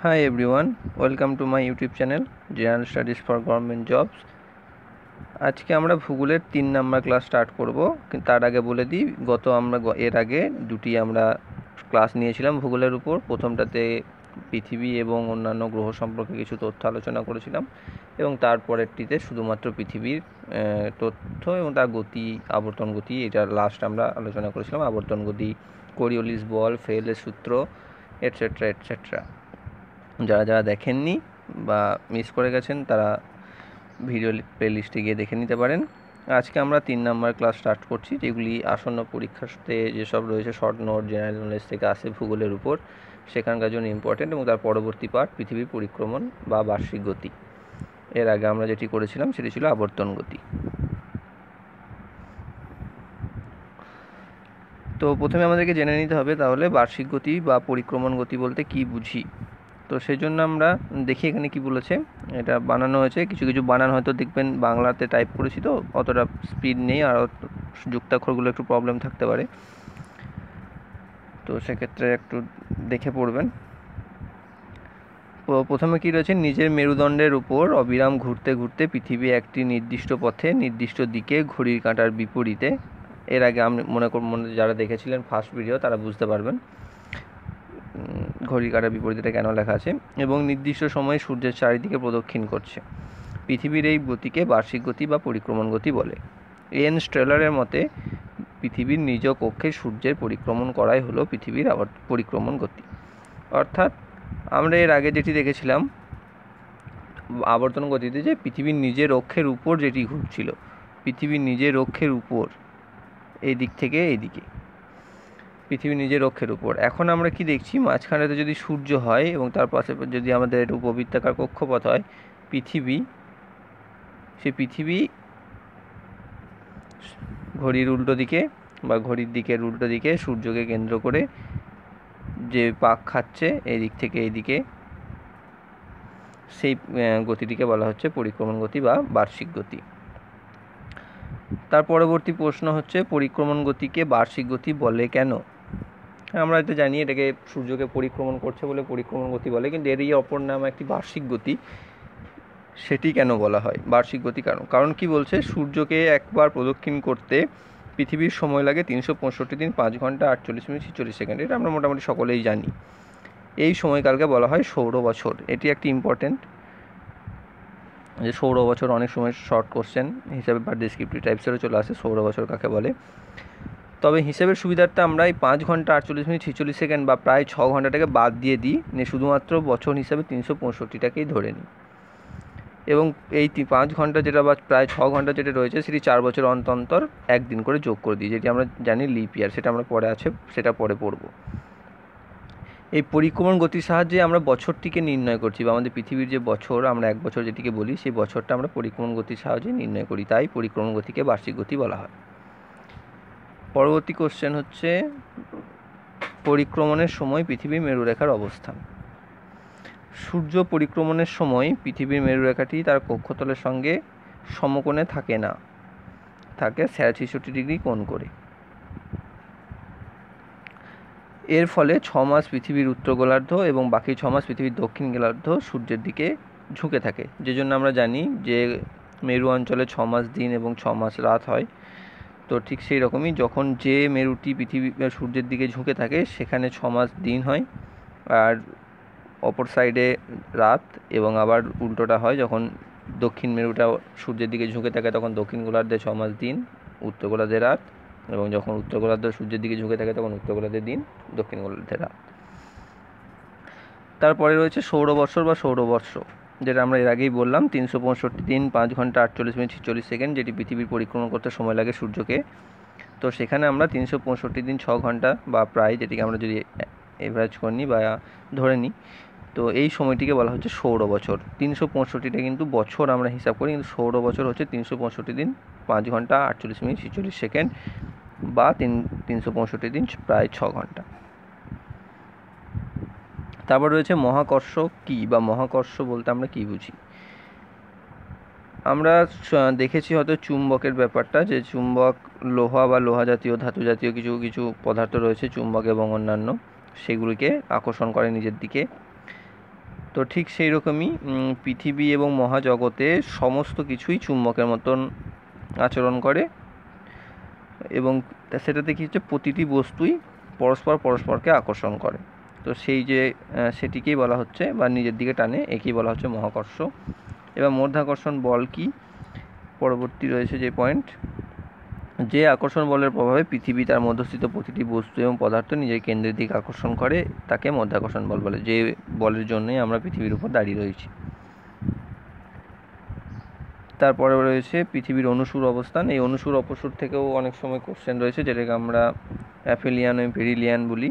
Hi everyone, welcome to my YouTube channel General Studies for Government Jobs. আজকে আমরা ভূগোলের 3 number class start করব। কিন্তু তার আগে বলে দিই, এর আগে দুটি আমরা ক্লাস নিয়েছিলাম ভূগোলের উপর। প্রথমটাতে পৃথিবী এবং অন্যান্য গ্রহ সম্পর্কে কিছু তথ্য আলোচনা করেছিলাম, এবং তারপরেরটিতে শুধুমাত্র পৃথিবীর তথ্য এবং তার গতি, আবর্তন গতি, এটা লাস্ট আমরা আলোচনা করেছিলাম। আবর্তন গতি, কোরিওলিস বল, ফ্রেলের সূত্র, এটসেট্রা এটসেট্রা। যারা যারা দেখেননি বা মিস করে গেছেন তারা ভিডিও প্লেলিস্টে গিয়ে দেখে নিতে পারেন। আজকে আমরা 3 নাম্বার ক্লাস স্টার্ট করছি, যেগুলি আসন্ন পরীক্ষাতে যেসব রয়েছে শর্ট নোট, জেনারেল নলেজ থেকে আসে ভূগোলের উপর, সেখানকার জন্য ইম্পর্টেন্ট। এবং তার পরবর্তী পার্ট পৃথিবীর পরিক্রমণ বা বার্ষিক গতি। এর আগে আমরা যেটি করেছিলাম সেটি ছিল আবর্তন গতি। তো প্রথমে আমাদেরকে জেনে নিতে হবে তাহলে বার্ষিক গতি বা পরিক্রমণ গতি বলতে কি বুঝি। তো সেই জন্য আমরা দেখি এখানে কি বলেছে। এটা বানানো হয়েছে, কিছু কিছু বানান হয়তো দেখবেন বাংলাতে টাইপ করেছি তো অতটা স্পিড নেই, আর যুক্তাক্ষরগুলো একটু প্রবলেম থাকতে পারে, তো সেক্ষেত্রে একটু দেখে পড়বেন। প্রথমে কি রয়েছে, নিজের মেরুদণ্ডের উপর অবিরাম ঘুরতে ঘুরতে পৃথিবী একটি নির্দিষ্ট পথে নির্দিষ্ট দিকে ঘড়ির কাঁটার বিপরীতে। এর আগে আমি মনে যারা দেখেছিলেন ফার্স্ট ভিডিও তারা বুঝতে পারবেন ঘড়ির কাঁটার বিপরীতে কেন লেখা আছে, এবং নির্দিষ্ট সময়ে সূর্যের চারিদিকে প্রদক্ষিণ করছে। পৃথিবীর এই গতিকে বার্ষিক গতি বা পরিক্রমণ গতি বলে। এন স্ট্রেলারের মতে পৃথিবীর নিজ কক্ষে সূর্যের পরিক্রমণ করাই হলো পৃথিবীর পরিক্রমণ গতি। অর্থাৎ আমরা এর আগে যেটি দেখেছিলাম আবর্তন গতিতে, যে পৃথিবীর নিজের অক্ষের উপর যেটি ঘুরছিল, পৃথিবীর নিজের অক্ষের উপর, এই দিক থেকে এইদিকে পৃথিবী নিজের অক্ষের উপর। এখন আমরা কি দেখছি, মাঝখানেতে যদি সূর্য হয় এবং তার পাশে যদি আমাদের উপবৃত্তাকার কক্ষপথ হয় পৃথিবী, সেই পৃথিবী ঘড়ির উল্টো দিকে বা ঘড়ির দিকের উল্টো দিকে সূর্যকে কেন্দ্র করে যে পাক খাচ্ছে এই দিক থেকে এইদিকে, সেই গতিটিকে বলা হচ্ছে পরিক্রমণ গতি বা বার্ষিক গতি। তার পরবর্তী প্রশ্ন হচ্ছে, পরিক্রমণ গতিকে বার্ষিক গতি বলে কেন? আমরা এটা জানি, এটাকে সূর্যকে পরিক্রমণ করছে বলে পরিক্রমণ গতি বলে, কিন্তু এরই অপর নাম একটি বার্ষিক গতি। সেটি কেন বলা হয় বার্ষিক গতি? কারণ কি বলছে, সূর্যকে একবার প্রদক্ষিণ করতে পৃথিবীর সময় লাগে 365 দিন 5 ঘন্টা 48 মিনিট 46 সেকেন্ড। এটা আমরা মোটামুটি সকলেই জানি। এই সময়কালকে বলা হয় সৌর বছর। এটি একটি ইম্পর্টেন্ট, যে সৌর বছর অনেক সময় শর্ট কোশ্চেন হিসাবে বা ডেসক্রিপটিভ টাইপসেরও চলে আসে, সৌর বছর কাকে বলে। তবে হিসেবের সুবিধার্থে আমরা এই 5 ঘন্টা 48 মিনিট 46 সেকেন্ড বা প্রায় 6 ঘন্টাটাকে বাদ দিয়ে দিই, শুধুমাত্র বছর হিসাবে 365টাকেই ধরে নিই। এবং এই 5 ঘন্টা যেটা বা প্রায় 6 ঘন্টা যেটা রয়েছে সেটি 4 বছর অন্তর অন্তর একদিন করে যোগ করে দিই, যেটি আমরা জানি লিপ ইয়ার। সেটা আমরা পরে আছে, সেটা পরে পড়ব। এই পরিক্রমণ গতির সাহায্যে আমরা বছরটিকে নির্ণয় করছি, বা আমাদের পৃথিবীর যে বছর, আমরা এক বছর যেটিকে বলি, সেই বছরটা আমরা পরিক্রমণ গতির সাহায্যে নির্ণয় করি, তাই পরিক্রমণ গতিকে বার্ষিক গতি বলা হয়। পরবর্তী কোশ্চেন হচ্ছে, পরিক্রমণের সময় পৃথিবীর মেরুরেখার অবস্থান। সূর্য পরিক্রমণের সময় পৃথিবীর মেরুরেখাটি তার কক্ষতলের সঙ্গে সমকোণে থাকে না, থাকে 66 ডিগ্রি কোণ করে। এর ফলে 6 মাস পৃথিবীর উত্তর গোলার্ধ এবং বাকি 6 মাস পৃথিবীর দক্ষিণ গোলার্ধ সূর্যের দিকে ঝুঁকে থাকে। যে জন্য আমরা জানি যে মেরু অঞ্চলে 6 মাস দিন এবং 6 মাস রাত হয়। তো ঠিক সেই রকমই যখন যে মেরুটি পৃথিবী সূর্যের দিকে ঝুঁকে থাকে সেখানে 6 মাস দিন হয়, আর অপর সাইডে রাত। এবং আবার উল্টোটা হয়, যখন দক্ষিণ মেরুটা সূর্যের দিকে ঝুঁকে থাকে তখন দক্ষিণ গোলার্ধে 6 মাস দিন, উত্তর গোলার্ধে রাত। এবং যখন উত্তর গোলার্ধ সূর্যের দিকে ঝুঁকে থাকে তখন উত্তর গোলার্ধে দিন, দক্ষিণ গোলার্ধে রাত। তারপরে রয়েছে সৌরবৎসর বা সৌরবর্ষ, যেটা আমরা এর আগেই বললাম 365 দিন 5 ঘন্টা 48 মিনিট 46 সেকেন্ড, যেটি পৃথিবীর পরিক্রমণ করতে সময় লাগে সূর্যকে। তো সেখানে আমরা 365 দিন 6 ঘন্টা বা প্রায়, যেটিকে আমরা যদি এভারেজ করে নিই বা ধরে নিই, তো এই সময়টিকে বলা হচ্ছে সৌর বছর। 365টা কিন্তু বছর আমরা হিসাব করি, কিন্তু সৌর বছর হচ্ছে 365 দিন 5 ঘন্টা 48 মিনিট 46 সেকেন্ড বা 365 দিন প্রায় 6 ঘন্টা। তারপর রয়েছে মহাকর্ষ কি, বা মহাকর্ষ বলতে আমরা কি বুঝি। আমরা দেখেছি হয়তো চুম্বকের ব্যাপারটা, যে চুম্বক লোহা বা লোহা জাতীয় ধাতু জাতীয় কিছু কিছু পদার্থ রয়েছে চুম্বক এবং অন্যান্য, সেগুলিকে আকর্ষণ করে নিজের দিকে। তো ঠিক সেই রকমই পৃথিবী এবং মহাজগতে সমস্ত কিছুই চুম্বকের মতন আচরণ করে, এবং সেটাতে কী হচ্ছে, প্রতিটি বস্তুই পরস্পরকে আকর্ষণ করে। তো সেই যে সেটিকেই বলা হচ্ছে, বা নিজের দিকে টানে, একেই বলা হচ্ছে মহাকর্ষ। এবার মাধ্যাকর্ষণ বল কি, পরবর্তী রয়েছে যে পয়েন্ট, যে আকর্ষণ বলের প্রভাবে পৃথিবী তার মধ্যস্থিত প্রতিটি বস্তু এবং পদার্থ নিজের কেন্দ্রের দিকে আকর্ষণ করে তাকে মাধ্যাকর্ষণ বল বলে, যে বলের জন্যই আমরা পৃথিবীর উপর দাঁড়িয়ে রয়েছি। তারপরে রয়েছে পৃথিবীর অনুসুর অবস্থান। এই অনুসুর অপসুর থেকেও অনেক সময় কোশ্চেন রয়েছে, যেটাকে আমরা অ্যাফেলিয়ান এবং পেরিলিয়ান বলি।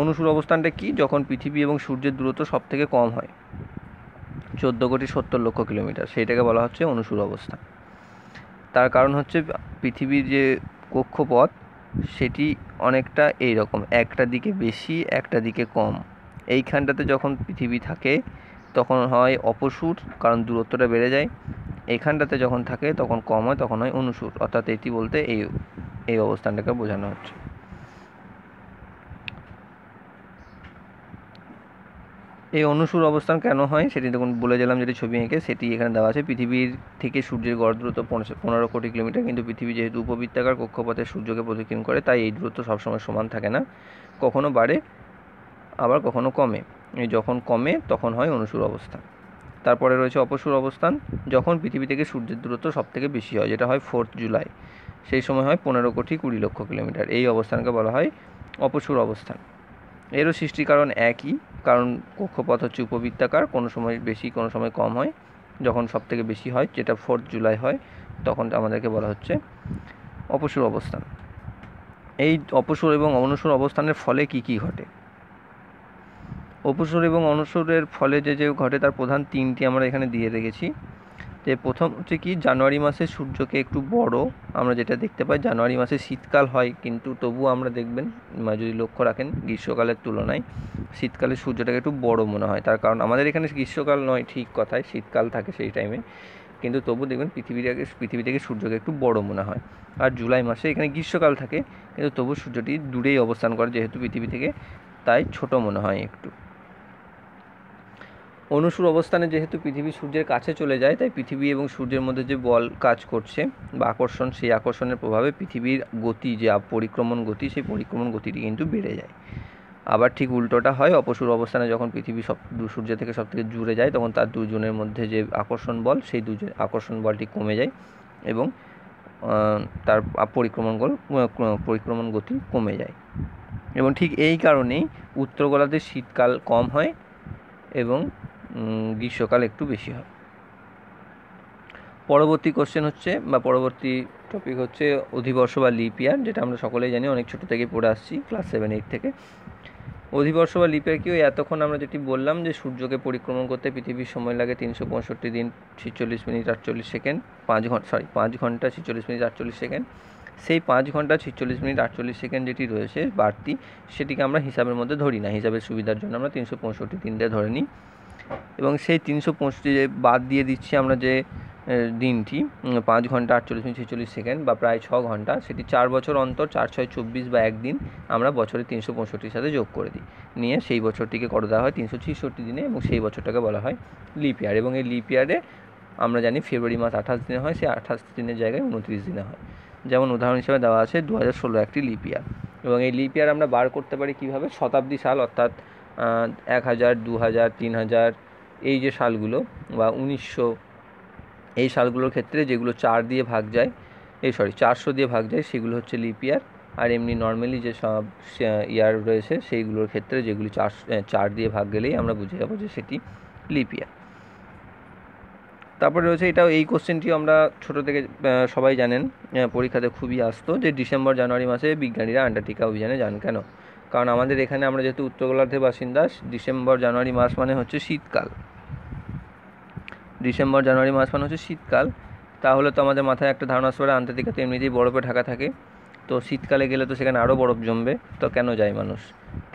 অনুসুর অবস্থানটা কি, যখন পৃথিবী এবং সূর্যের দূরত্ব সব থেকে কম হয়, 14,70,00,000 কিলোমিটার, সেইটাকে বলা হচ্ছে অনুসুর অবস্থান। তার কারণ হচ্ছে পৃথিবীর যে কক্ষপথ সেটি অনেকটা এইরকম, একটা দিকে বেশি একটা দিকে কম। এইখানটাতে যখন পৃথিবী থাকে তখন হয় অপসুর, কারণ দূরত্বটা বেড়ে যায়। এইখানটাতে যখন থাকে তখন কম হয়, তখন হয় অনুসুর। অর্থাৎ এটি বলতে এই অবস্থানটাকে বোঝানো হচ্ছে। এই অনুসুর অবস্থান কেন হয় সেটি তখন বলে দিলাম, যেটি ছবি এঁকে সেটি এখানে দেওয়া আছে। পৃথিবীর থেকে সূর্যের গড় দূরত্ব 15 কোটি কিলোমিটার, কিন্তু পৃথিবী যেহেতু উপবৃত্তাকার কক্ষপথে সূর্যকে প্রদক্ষিণ করে, তাই এই দূরত্ব সবসময় সমান থাকে না, কখনো বাড়ে আবার কখনো কমে। যখন কমে তখন হয় অনুসুর অবস্থান। তারপরে রয়েছে অপসুর অবস্থান, যখন পৃথিবী থেকে সূর্যের দূরত্ব সব থেকে বেশি হয়, যেটা হয় 4 জুলাই, সেই সময় হয় 15,20,00,000 কিলোমিটার। এই অবস্থানকে বলা হয় অপসুর অবস্থান। এরও সৃষ্টির কারণ একই, কারণ কক্ষপথ হচ্ছে উপবৃত্তাকার, কোনো সময় বেশি কোনো সময় কম হয়। যখন সব থেকে বেশি হয়, যেটা 4 জুলাই হয়, তখন আমাদেরকে বলা হচ্ছে অপসুর অবস্থান। এই অপসুর এবং অনুসুর অবস্থানের ফলে কি কি ঘটে? অপসুর এবং অনুসুরের ফলে যে ঘটে তার প্রধান 3টি আমরা এখানে দিয়ে রেখেছি। যে প্রথম হচ্ছে কি, জানুয়ারি মাসে সূর্যকে একটু বড় আমরা যেটা দেখতে পাই, জানুয়ারি মাসে শীতকাল হয়, কিন্তু তবুও আমরা দেখবেন যদি লক্ষ্য রাখেন গ্রীষ্মকালের তুলনায় শীতকালে সূর্যটাকে একটু বড় মনে হয়। তার কারণ আমাদের এখানে গ্রীষ্মকাল নয়, ঠিক কথায় শীতকাল থাকে সেই টাইমে, কিন্তু তবু দেখবেন পৃথিবী থেকে সূর্যকে একটু বড় মনে হয়। আর জুলাই মাসে এখানে গ্রীষ্মকাল থাকে, কিন্তু তবু সূর্যটি দূরেই অবস্থান করে যেহেতু পৃথিবী থেকে, তাই ছোট মনে হয় একটু। অনুসুর অবস্থানে যেহেতু পৃথিবী সূর্যের কাছে চলে যায়, তাই পৃথিবী এবং সূর্যের মধ্যে যে বল কাজ করছে বা আকর্ষণ, সেই আকর্ষণের প্রভাবে পৃথিবীর গতি, যে পরিক্রমণ গতি, সেই পরিক্রমণ গতিটি কিন্তু বেড়ে যায়। আবার ঠিক উল্টোটা হয়, অপসুর অবস্থানে যখন পৃথিবী সূর্য থেকে সব থেকে দূরে যায়, তখন তার দুজনের মধ্যে যে আকর্ষণ বল, সেই আকর্ষণ বলটি কমে যায় এবং তার পরিক্রমণ গতি কমে যায়। এবং ঠিক এই কারণেই উত্তর গোলার্ধে শীতকাল কম হয় এবং গ্রীষ্মকাল একটু বেশি হয়। পরবর্তী কোশ্চেন হচ্ছে, বা পরবর্তী টপিক হচ্ছে অধিবর্ষ বা লিপ ইয়ার, যেটা আমরা সকলেই জানি, অনেক ছোটো থেকে পড়ে আসছি, ক্লাস 7-8 থেকে। অধিবর্ষ বা লিপ ইয়ার কি, এতক্ষণ আমরা যেটি বললাম যে সূর্যকে পরিক্রমণ করতে পৃথিবীর সময় লাগে 365 দিন 46 মিনিট 48 সেকেন্ড, 5 ঘন্টা 46 মিনিট 48 সেকেন্ড। সেই 5 ঘন্টা 46 মিনিট 48 সেকেন্ড যেটি রয়েছে বাড়তি, সেটিকে আমরা হিসাবের মধ্যে ধরি না, হিসাবের সুবিধার জন্য আমরা 365 দিনটা ধরে নিই। এবং সেই 365 বাদ দিয়ে দিচ্ছি আমরা যে দিনটি, 5 ঘন্টা 48 মিনিট 46 সেকেন্ড বা প্রায় 6 ঘন্টা, সেটি 4 বছর অন্তর 4 6 24 বা একদিন আমরা বছরে 365 সাথে যোগ করে দিই, নিয়ে সেই বছরটিকে করে দেওয়া হয় 366 দিনে, এবং সেই বছরটাকে বলা হয় লিপ ইয়ার। এবং এই লিপ ইয়ারে আমরা জানি ফেব্রুয়ারি মাস 28 দিনে হয়, সেই 28 দিনের জায়গায় 29 দিনে হয়। যেমন উদাহরণ হিসেবে দেওয়া আছে 2016 একটি লিপ ইয়ার। এবং এই লিপ ইয়ার আমরা বার করতে পারি কীভাবে, শতাব্দী সাল, অর্থাৎ 1000, 2000, 3000, এই যে সালগুলো, বা 1900, এই সালগুলোর ক্ষেত্রে যেগুলো 4 দিয়ে ভাগ যায়, 400 দিয়ে ভাগ যায়, সেগুলো হচ্ছে লিপ ইয়ার। আর এমনি নর্মালি যে সব ইয়ার রয়েছে সেইগুলোর ক্ষেত্রে যেগুলি 4 দিয়ে ভাগ গেলেই আমরা বুঝে যাবো যে সেটি লিপ ইয়ার। তারপরে রয়েছে এটাও, এই কোশ্চেনটিও আমরা ছোটো থেকে সবাই জানেন, পরীক্ষাতে খুবই আসতো, যে ডিসেম্বর জানুয়ারি মাসে বিজ্ঞানীরা আন্টার্কটিকা অভিযানে যান কেন? কারণ আমাদের এখানে আমরা যেহেতু উত্তর গোলার্ধের বাসিন্দা, ডিসেম্বর জানুয়ারি মাস মানে হচ্ছে শীতকাল, ডিসেম্বর জানুয়ারি মাস মানে হচ্ছে শীতকাল। তাহলে তো আমাদের মাথায় একটা ধারণা আসতে পারে আন্টার্কটিকাতে এমনিতেই বরফে ঢাকা থাকে, তো শীতকালে গেলে তো সেখানে আরও বরফ জমবে, তো কেন যায় মানুষ?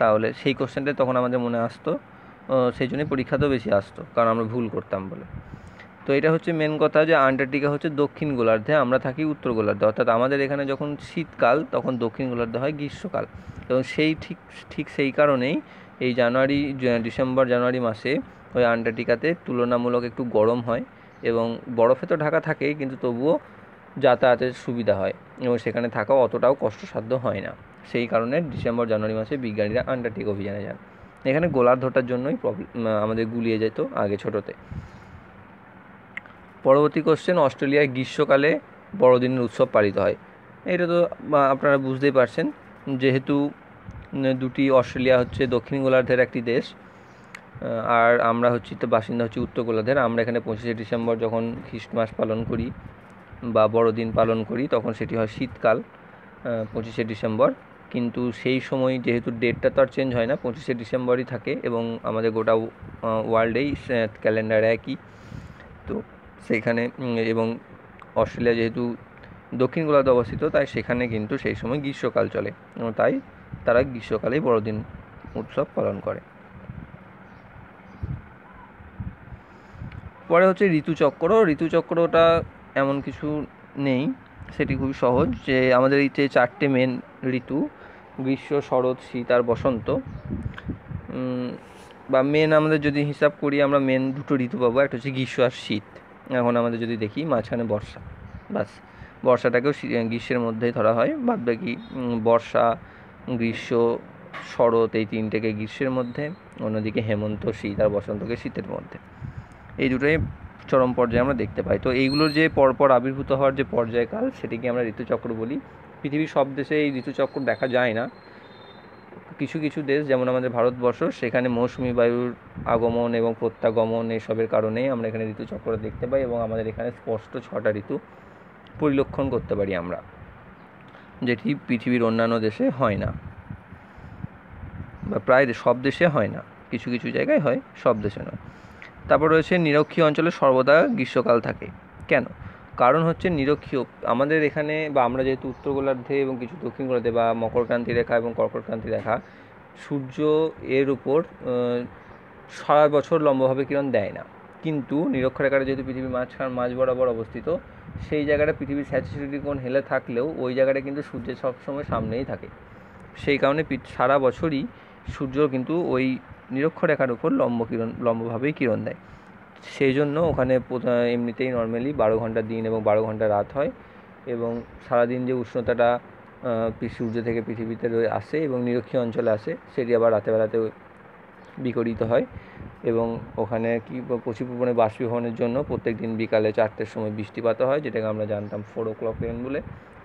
তাহলে সেই কোশ্চেনটা তখন আমাদের মনে আসতো, সেই জন্যই পরীক্ষাতেও বেশি আসতো, কারণ আমরা ভুল করতাম বলে। তো এটা হচ্ছে মেন কথা, যে আন্টার্কটিকা হচ্ছে দক্ষিণ গোলার্ধে, আমরা থাকি উত্তর গোলার্ধে, অর্থাৎ আমাদের এখানে যখন শীতকাল তখন দক্ষিণ গোলার্ধে হয় গ্রীষ্মকাল। এবং সেই ঠিক সেই কারণেই এই ডিসেম্বর জানুয়ারি মাসে ওই আন্টার্কটিকাতে তুলনামূলক একটু গরম হয় এবং বরফে তো ঢাকা থাকেই, কিন্তু তবুও যাতায়াতের সুবিধা হয় এবং সেখানে থাকাও অতটাও কষ্টসাধ্য হয় না। সেই কারণে ডিসেম্বর জানুয়ারি মাসে বিজ্ঞানীরা আন্টার্কটিক অভিযানে যান। এখানে গোলার্ধটার জন্যই আমাদের গুলিয়ে যেত আগে ছোটোতে। পরবর্তী কোশ্চেন, অস্ট্রেলিয়ায় গ্রীষ্মকালে বড়দিনের উৎসব পালিত হয়। এটা তো আপনারা বুঝতেই পারছেন, যেহেতু দুটি অস্ট্রেলিয়া হচ্ছে দক্ষিণ গোলার্ধের একটি দেশ আর আমরা হচ্ছি তো বাসিন্দা হচ্ছে উত্তর গোলার্ধের। আমরা এখানে 25শে ডিসেম্বর যখন খ্রিস্টমাস পালন করি বা বড়দিন পালন করি তখন সেটি হয় শীতকাল 25শে ডিসেম্বর, কিন্তু সেই সময় যেহেতু ডেটটা তো আর চেঞ্জ হয় না, 25শে ডিসেম্বরই থাকে এবং আমাদের গোটা ওয়ার্ল্ডেই ক্যালেন্ডার একই। তো সেইখানে এবং অস্ট্রেলিয়া যেহেতু দক্ষিণ গোলার্ধে অবস্থিত তাই সেখানে কিন্তু সেই সময় গ্রীষ্মকাল চলে এবং তাই তারা গ্রীষ্মকালেই বড়দিন উৎসব পালন করে। পরে হচ্ছে ঋতুচক্রটা এমন কিছু নেই, সেটি খুবই সহজ, যে আমাদের এই যে 4টে মেন ঋতু গ্রীষ্ম, শরৎ, শীত আর বসন্ত, বা মেন আমাদের যদি হিসাব করি আমরা মেন 2টো ঋতু পাবো, একটা হচ্ছে গ্রীষ্ম আর শীত। এখন আমাদের যদি দেখি মাঝখানে বর্ষা, বাস বর্ষাটাকেও গ্রীষ্মের মধ্যেই ধরা হয়, বাদ বাকি বর্ষা, গ্রীষ্ম, শরৎ এই 3টেকে গ্রীষ্মের মধ্যে, অন্যদিকে হেমন্ত, শীত আর বসন্তকে শীতের মধ্যে। এই দুটোই চরম পর্যায়ে আমরা দেখতে পাই। তো এইগুলোর যে পরপর আবির্ভূত হওয়ার যে পর্যায়কাল সেটিকে আমরা ঋতুচক্র বলি। পৃথিবীর সব দেশে এই ঋতুচক্র দেখা যায় না, কিছু কিছু দেশ যেমন আমাদের ভারতবর্ষ সেখানে মৌসুমি বায়ুর আগমন এবং প্রত্যাগমন এসবের কারণেই আমরা এখানে ঋতুচক্র দেখতে পাই এবং আমাদের এখানে স্পষ্ট 6টা ঋতু পরিলক্ষণ করতে পারি আমরা, যেটি পৃথিবীর অন্যান্য দেশে হয় না, বা প্রায় সব দেশে হয় না, কিছু কিছু জায়গায় হয়, সব দেশে নয়। তারপর রয়েছে নিরক্ষীয় অঞ্চলে সর্বদা গ্রীষ্মকাল থাকে। কেন? কারণ হচ্ছে নিরক্ষীয় আমাদের এখানে, বা আমরা যেহেতু উত্তর গোলার্ধে এবং কিছু দক্ষিণ গোলার্ধে বা মকরক্রান্তি রেখা এবং কর্কটক্রান্তি রেখা, সূর্য এর উপর সারা বছর লম্বভাবে কিরণ দেয় না, কিন্তু নিরক্ষরেখাটা যেহেতু পৃথিবীর মাঝ বরাবর অবস্থিত, সেই জায়গাটা পৃথিবীর স্যাচুরেটেড কোণ হেলে থাকলেও ওই জায়গাটা কিন্তু সূর্যের সবসময় সামনেই থাকে। সেই কারণে সারা বছরই সূর্য কিন্তু ওই নিরক্ষরেখার উপর লম্বভাবেই কিরণ দেয়। সেই জন্য ওখানে এমনিতেই নর্মালি 12 ঘন্টা দিন এবং 12 ঘন্টা রাত হয় এবং সারাদিন যে উষ্ণতাটা সূর্য থেকে পৃথিবীতে আসে এবং নিরক্ষীয় অঞ্চলে আসে সেটি আবার রাতেবেলাতে বিকরিত হয় এবং ওখানে প্রচুর পরিমাণে বাষ্পীভবনের জন্য প্রত্যেক দিন বিকালে 4টের সময় বৃষ্টিপাত হয়, যেটাকে আমরা জানতাম 4 o'clock রেন বলে,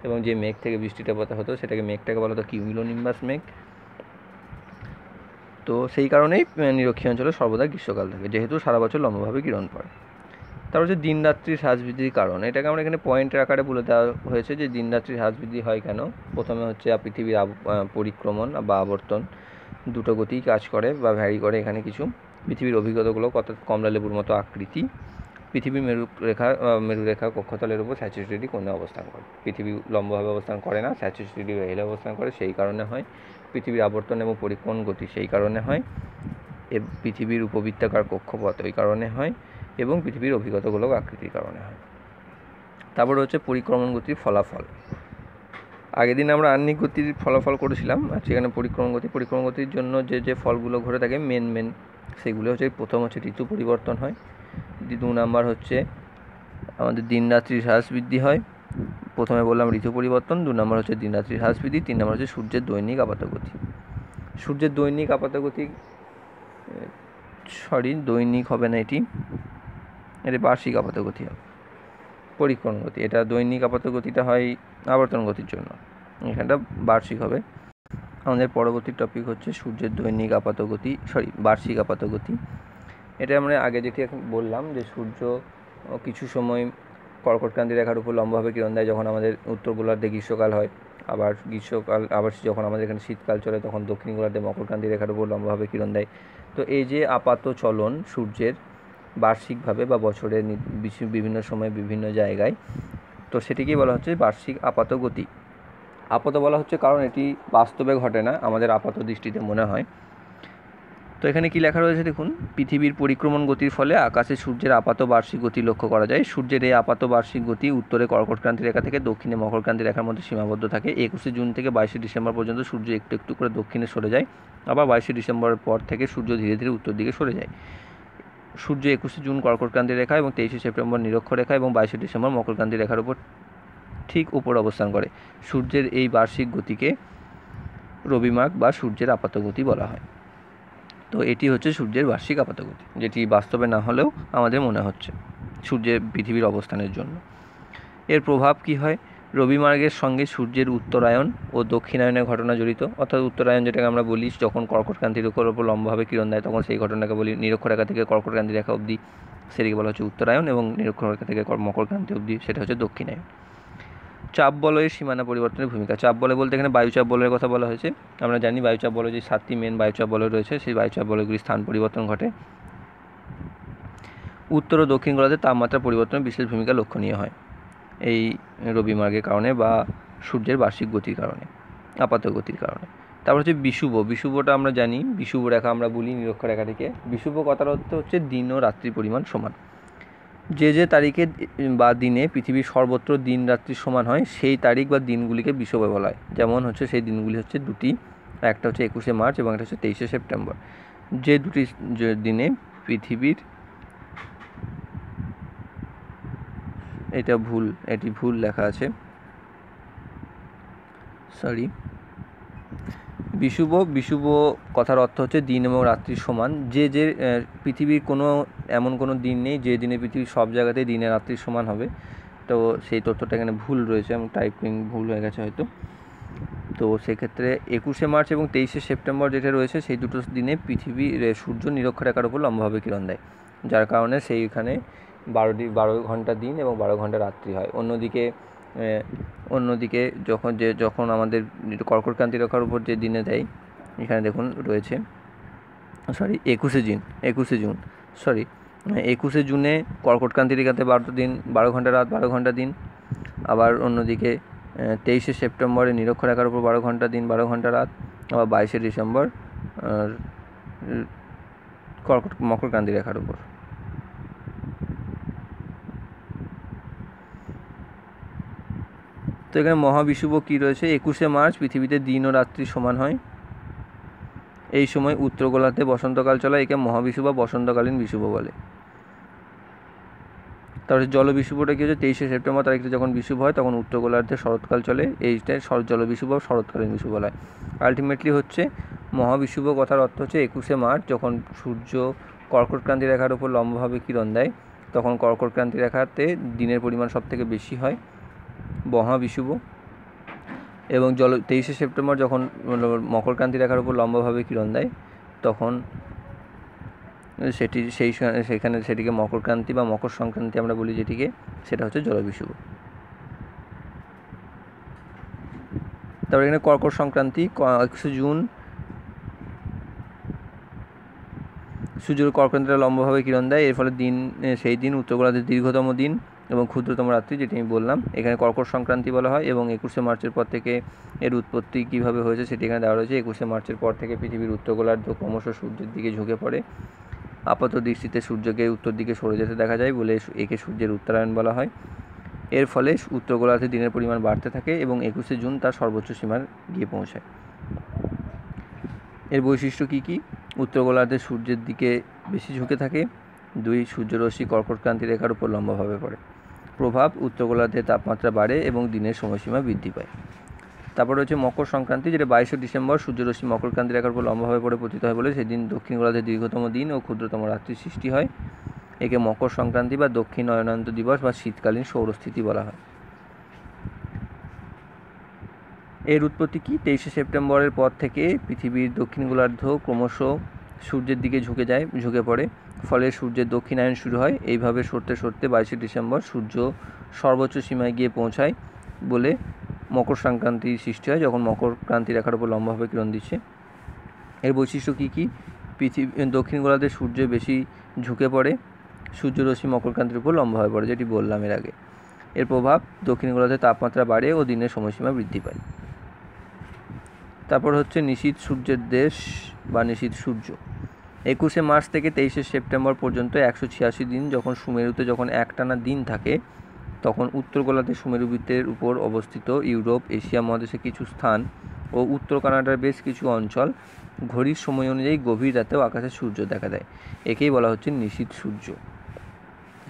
এবং যে মেঘ থেকে বৃষ্টিটা পাতা হতো সেটাকে মেঘটাকে বলা হতো কিউমিলোনিম্বাস মেঘ। তো সেই কারণেই নিরক্ষীয় অঞ্চলে সর্বদা গ্রীষ্মকাল থাকে, যেহেতু সারা বছর লম্বভাবে কিরণ পড়ে। তারপর হচ্ছে দিন রাত্রির হ্রাস বৃদ্ধির কারণ, এটাকে আমরা এখানে পয়েন্টের আকারে বলে দেওয়া হয়েছে যে দিন রাত্রির হ্রাস বৃদ্ধি হয় কেন। প্রথমে হচ্ছে পৃথিবীর পরিক্রমণ বা আবর্তন, দুটো গতিই কাজ করে বা ভ্যারি করে এখানে কিছু। পৃথিবীর অভিজ্ঞতাগুলো অর্থাৎ কমলা লেবুর মতো আকৃতি, পৃথিবী মেরুরেখা কক্ষতলের উপর স্যাচুরেটেড কোণে অবস্থান করে। পৃথিবী লম্বভাবে অবস্থান করে না, স্যাচুরেটেড হেলে অবস্থান করে, সেই কারণে হয়। পৃথিবীর আবর্তন এবং পরিক্রমণ গতি সেই কারণে হয়, পৃথিবীর উপবৃত্তাকার কক্ষপথ ওই কারণে হয়, এবং পৃথিবীর অভিজ্ঞতাগুলো আকৃতির কারণে হয়। তারপর হচ্ছে পরিক্রমণ গতির ফলাফল। আগের দিন আমরা আহ্নিক গতির ফলাফল করেছিলাম, আর সেখানে পরিক্রমণ গতির জন্য যে ফলগুলো ঘটে থাকে মেন সেগুলো হচ্ছে, প্রথম হচ্ছে ঋতু পরিবর্তন হয়, 2 নাম্বার হচ্ছে আমাদের দিন রাত্রির হ্রাস বৃদ্ধি হয়। প্রথমে বললাম ঋতু পরিবর্তন, 2 নাম্বার হচ্ছে দিন রাত্রির হ্রাস বৃদ্ধি, 3 নাম্বার হচ্ছে সূর্যের দৈনিক আপাতগতি। সূর্যের দৈনিক আপাতগতি দৈনিক হবে না, এটা বার্ষিক আপাতগতি হবে। পরিক্রমণ গতি, এটা দৈনিক আপাতগতিটা হয় আবর্তন গতির জন্য, এখানটা বার্ষিক হবে। আমাদের পরবর্তী টপিক হচ্ছে সূর্যের দৈনিক বার্ষিক আপাতগতি। এটা আমরা আগে যেটি এখন বললাম যে সূর্য কিছু সময় কর্কটক্রান্তি রেখার উপর লম্বভাবে কিরণ দেয় যখন আমাদের উত্তর গোলার্ধে গ্রীষ্মকাল হয়, আবার যখন আমাদের এখানে শীতকাল চলে তখন দক্ষিণ গোলার্ধে মকরক্রান্তি রেখার উপর লম্বভাবে কিরণ দেয়। তো এই যে আপাত চলন সূর্যের বার্ষিকভাবে বা বছরের বিভিন্ন সময় বিভিন্ন জায়গায়, তো সেটিকেই বলা হচ্ছে বার্ষিক আপাত গতি। আপাত বলা হচ্ছে কারণ এটি বাস্তবে ঘটে না, আমাদের আপাত দৃষ্টিতে মনে হয়। তো এখানে কি লেখা রয়েছে দেখুন, পৃথিবীর পরিক্রমণ গতির ফলে আকাশে সূর্যের আপাত বার্ষিক গতি লক্ষ্য করা যায়। সূর্যের এই আপাত বার্ষিক গতি উত্তরে কর্কটক্রান্তি রেখা থেকে দক্ষিণে মকরক্রান্তি রেখার মধ্যে সীমাবদ্ধ থাকে। 21শে জুন থেকে 22শে ডিসেম্বর পর্যন্ত সূর্য একটু একটু করে দক্ষিণে সরে যায়, আবার 22শে ডিসেম্বরের পর থেকে সূর্য ধীরে ধীরে উত্তর দিকে সরে যায়। সূর্য 21শে জুন কর্কটক্রান্তি রেখা এবং 23শে সেপ্টেম্বর নিরক্ষ রেখা এবং 22শে ডিসেম্বর মকরক্রান্তি রেখার উপর ঠিক উপর অবস্থান করে। সূর্যের এই বার্ষিক গতিকে রবিমার্গ বা সূর্যের আপাত গতি বলা হয়। তো এটি হচ্ছে সূর্যের বার্ষিক আপাত গতি, যেটি বাস্তবে না হলেও আমাদের মনে হচ্ছে সূর্যের পৃথিবীর অবস্থানের জন্য। এর প্রভাব কি হয়? রবিমার্গের সঙ্গে সূর্যের উত্তরায়ণ ও দক্ষিণায়নের ঘটনা জড়িত। অর্থাৎ উত্তরায়ণ যেটাকে আমরা বলি, যখন কর্কটক্রান্তির উপর লম্বভাবে কিরণ দেয় তখন সেই ঘটনাকে বলি। নিরক্ষরেখা থেকে কর্কটক্রান্তি রেখা অবধি সেটিকে বলা হচ্ছে উত্তরায়ণ, এবং নিরক্ষরেখা থেকে মকরক্রান্তি অবধি সেটা হচ্ছে দক্ষিণায়ন। চাপ বলয়ের সীমানা পরিবর্তনের ভূমিকা। চাপ বলয় বলতে এখানে বায়ুচাপ বলয়ের কথা বলা হয়েছে। আমরা জানি বায়ুচাপ বলয় যে 7টি মেন বায়ুচাপ বলয় রয়েছে, সেই বায়ুচাপ বলয়গুলির স্থান পরিবর্তন ঘটে। উত্তর ও দক্ষিণ গোলার্ধে তাপমাত্রা পরিবর্তনের বিশেষ ভূমিকা লক্ষণীয় হয় এই রবিমার্গের কারণে বা সূর্যের বার্ষিক গতির কারণে, আপাত গতির কারণে। তারপর হচ্ছে বিষুব। বিষুবটা আমরা জানি, বিষুব রেখা আমরা বলি নিরক্ষরেখাটিকে। বিষুব কথার অর্থ হচ্ছে দিন ও রাত্রির পরিমাণ সমান। যে যে তারিখে বা দিনে পৃথিবীর সর্বত্র দিন রাত্রির সমান হয় সেই তারিখ বা দিনগুলিকে বিষুব বলা হয়। যেমন হচ্ছে সেই দিনগুলি হচ্ছে দুটি, একটা হচ্ছে 21শে মার্চ এবং একটা হচ্ছে 23শে সেপ্টেম্বর। যে দুটি দিনে পৃথিবীর, এটি ভুল লেখা আছে, সরি। বিষুব কথার অর্থ হচ্ছে দিন এবং রাত্রির সমান। যে পৃথিবীর এমন কোনো দিন নেই যে দিনে পৃথিবীর সব জায়গাতেই দিনে রাত্রির সমান হবে। তো সেই তথ্যটা এখানে ভুল রয়েছে, এবং টাইপিং ভুল হয়ে গেছে হয়তো। তো সেক্ষেত্রে 21শে মার্চ এবং 23শে সেপ্টেম্বর যেটা রয়েছে সেই দুটো দিনে পৃথিবীর সূর্য নিরক্ষরেখার উপর লম্বভাবে কিরণ দেয়, যার কারণে সেইখানে 12 ঘন্টা দিন এবং 12 ঘন্টা রাত্রি হয়। অন্যদিকে যখন আমাদের কর্কটক্রান্তি রেখার উপর যে দিনে দেয়, এখানে দেখুন রয়েছে, সরি 21শে জুন 21শে জুনে কর্কটক্রান্তি রেখাতে 12 ঘন্টা রাত 12 ঘন্টা দিন। আবার অন্যদিকে 23শে সেপ্টেম্বরে নিরক্ষরেখার উপর 12 ঘন্টা দিন 12 ঘন্টা রাত। আবার 22শে ডিসেম্বর মকরক্রান্তি রেখার উপর। তো এখানে মহাবিষুব কী রয়েছে? 21শে মার্চ পৃথিবীতে দিন ও রাত্রি সমান হয়। এই সময় উত্তর গোলার্ধে বসন্তকাল চলে, একে মহাবিষুব বা বসন্তকালীন বিষুব বলে। তারপরে জলবিষুবটা কী হচ্ছে? 23শে সেপ্টেম্বর তারিখে যখন বিষুব হয় তখন উত্তর গোলার্ধে শরৎকাল চলে, এইটাই জলবিষুব বা শরৎকালীন বিষুব বলা হয়। আলটিমেটলি হচ্ছে মহাবিষুব কথার অর্থ হচ্ছে 21শে মার্চ যখন সূর্য কর্কটক্রান্তি রেখার উপর লম্বভাবে কিরণ দেয় তখন কর্কটক্রান্তি রেখাতে দিনের পরিমাণ সব থেকে বেশি হয়, মহাবিষুব। এবং 23শে সেপ্টেম্বর যখন মকরক্রান্তি রেখার উপর লম্বভাবে কিরণ দেয় তখন সেটিকে মকরক্রান্তি বা মকর সংক্রান্তি আমরা বলি, যেটিকে সেটা হচ্ছে জলবিষুব। তারপর এখানে কর্কট সংক্রান্তি। 21শে জুন সূর্যের কর্কটক্রান্তিটা লম্বভাবে কিরণ দেয়, এর ফলে সেই দিন উত্তর গোলার্ধের দীর্ঘতম দিন এবং ক্ষুদ্রতম রাত্রি, যেটি আমি বললাম, এখানে কর্কট সংক্রান্তি বলা হয়। এবং 21শে মার্চের পর থেকে এর উৎপত্তি কীভাবে হয়েছে সেটি এখানে দেওয়া রয়েছে। 21শে মার্চের পর থেকে পৃথিবীর উত্তর গোলার্ধ ক্রমশ সূর্যের দিকে ঝুঁকে পড়ে। আপাত দৃষ্টিতে সূর্যকে উত্তর দিকে সরে যেতে দেখা যায় বলে একে সূর্যের উত্তরায়ণ বলা হয়। এর ফলে উত্তর গোলার্ধে দিনের পরিমাণ বাড়তে থাকে এবং 21শে জুন তার সর্বোচ্চ সীমায় গিয়ে পৌঁছায়। এর বৈশিষ্ট্য কী কী? উত্তর গোলার্ধে সূর্যের দিকে বেশি ঝুঁকে থাকে। 2, সূর্যরশ্মি কর্কটক্রান্তি রেখার উপর লম্বভাবে পড়ে। প্রভাব: উত্তর গোলার্ধে তাপমাত্রা বাড়ে এবং দিনের সময়সীমা বৃদ্ধি পায়। তারপর রয়েছে মকর সংক্রান্তি, যেটা 22শে ডিসেম্বর সূর্যরশ্মি মকরক্রান্তি রেখার উপর লম্বভাবে পড়ে পতিত হয় বলে সেদিন দক্ষিণ গোলার্ধে দীর্ঘতম দিন ও ক্ষুদ্রতম রাত্রির সৃষ্টি হয়। একে মকর সংক্রান্তি বা দক্ষিণ অয়নান্ত দিবস বা শীতকালীন সৌরস্থিতি বলা হয়। এর উৎপত্তি কি? 23শে সেপ্টেম্বরের পর থেকে পৃথিবীর দক্ষিণ গোলার্ধ ক্রমশ সূর্যের দিকে ঝুঁকে পড়ে, ফলে সূর্যের দক্ষিণায়ন শুরু হয়। এইভাবে সরতে 22শে ডিসেম্বর সূর্য সর্বোচ্চ সীমায় গিয়ে পৌঁছায় বলে মকর সংক্রান্তির সৃষ্টি হয়, যখন মকরক্রান্তি রেখার উপর লম্বভাবে কিরণ দিচ্ছে। এর বৈশিষ্ট্য কী কী? দক্ষিণ গোলার্ধে সূর্য বেশি ঝুঁকে পড়ে, সূর্যরশ্মি মকরক্রান্তির উপর লম্বভাবে পড়ে, যেটি বললাম এর আগে। এর প্রভাব: দক্ষিণ গোলার্ধে তাপমাত্রা বাড়ে ও দিনের সময়সীমা বৃদ্ধি পায়। তারপর হচ্ছে নিশীথ সূর্যের দেশ বা নিশীথ সূর্য। 21শে মার্চ থেকে 23শে সেপ্টেম্বর পর্যন্ত 186 দিন যখন সুমেরুতে যখন একটানা দিন থাকে, তখন উত্তর গোলার্ধে সুমেরু বৃত্তের উপর অবস্থিত ইউরোপ, এশিয়া মহাদেশের কিছু স্থান ও উত্তর কানাডার বেশ কিছু অঞ্চল ঘড়ির সময় অনুযায়ী গভীর রাতেও আকাশে সূর্য দেখা দেয়। একেই বলা হচ্ছে নিশীথ সূর্য।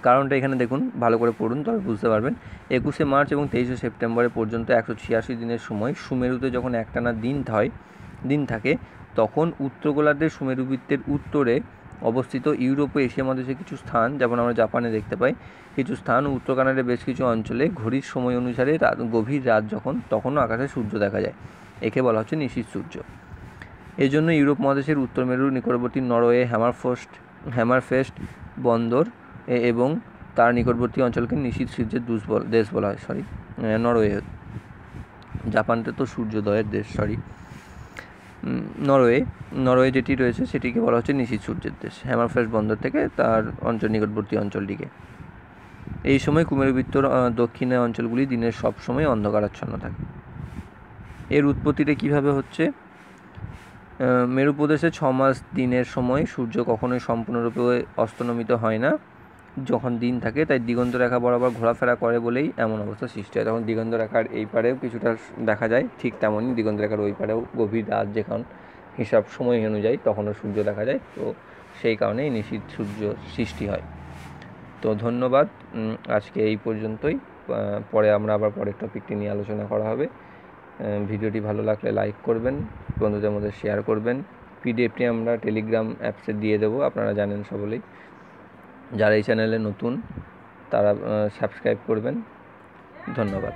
কারণটা এখানে দেখুন, ভালো করে পড়ুন তবে বুঝতে পারবেন। 21শে মার্চ এবং 23শে সেপ্টেম্বরে পর্যন্ত 186 দিনের সময় সুমেরুতে যখন একটানা দিন থাকে, তখন উত্তর গোলার্ধের সুমেরু বৃত্তের উত্তরে অবস্থিত ইউরোপ ও এশিয়া মহাদেশের কিছু স্থান, যেমন আমরা জাপানে দেখতে পাই, কিছু স্থান ও উত্তর কানাডার বেশ কিছু অঞ্চলে ঘড়ির সময় অনুসারে গভীর রাত তখনও আকাশে সূর্য দেখা যায়। একে বলা হচ্ছে নিশীথ সূর্য। এই জন্য ইউরোপ মহাদেশের উত্তর মেরুর নিকটবর্তী নরওয়ে, হ্যামারফেস্ট বন্দর এবং তার নিকটবর্তী অঞ্চলকে নিশীথ সূর্যের দেশ বলা হয়। নরওয়ে, জাপানটা তো সূর্যোদয়ের দেশ। নরওয়ে যেটি রয়েছে সেটিকে বলা হচ্ছে নিশীথ সূর্যের দেশ, হ্যামারফেস্ট বন্দর থেকে তার নিকটবর্তী অঞ্চলটিকে। এই সময় কুমেরুবৃত্তর দক্ষিণে অঞ্চলগুলি দিনের সব সময় অন্ধকারাচ্ছন্ন থাকে। এর উৎপত্তিটা কিভাবে হচ্ছে? মেরু প্রদেশে 6 মাস দিনের সময় সূর্য কখনোই সম্পূর্ণরূপে অস্তমিত হয় না যখন দিন থাকে, তাই দিগন্ত রেখা বরাবর ঘোরাফেরা করে বলেই এমন অবস্থা সৃষ্টি হয়। তখন দিগন্ত রেখার এই পারেও কিছুটা দেখা যায়, ঠিক তেমনই দিগন্ত রেখার ওই পারেও গভীর রাত যখন হিসাব সময় অনুযায়ী তখনও সূর্য দেখা যায়। তো সেই কারণেই নিশীথ সূর্য সৃষ্টি হয়। তো ধন্যবাদ, আজকে এই পর্যন্তই। পরে আমরা আবার পরের টপিকটি নিয়ে আলোচনা করা হবে। ভিডিওটি ভালো লাগলে লাইক করবেন, বন্ধুদের মধ্যে শেয়ার করবেন। পিডিএফটি আমরা টেলিগ্রাম অ্যাপসে দিয়ে দেবো, আপনারা জানেন সকলেই। যারা এই চ্যানেলে নতুন তারা সাবস্ক্রাইব করবেন। ধন্যবাদ।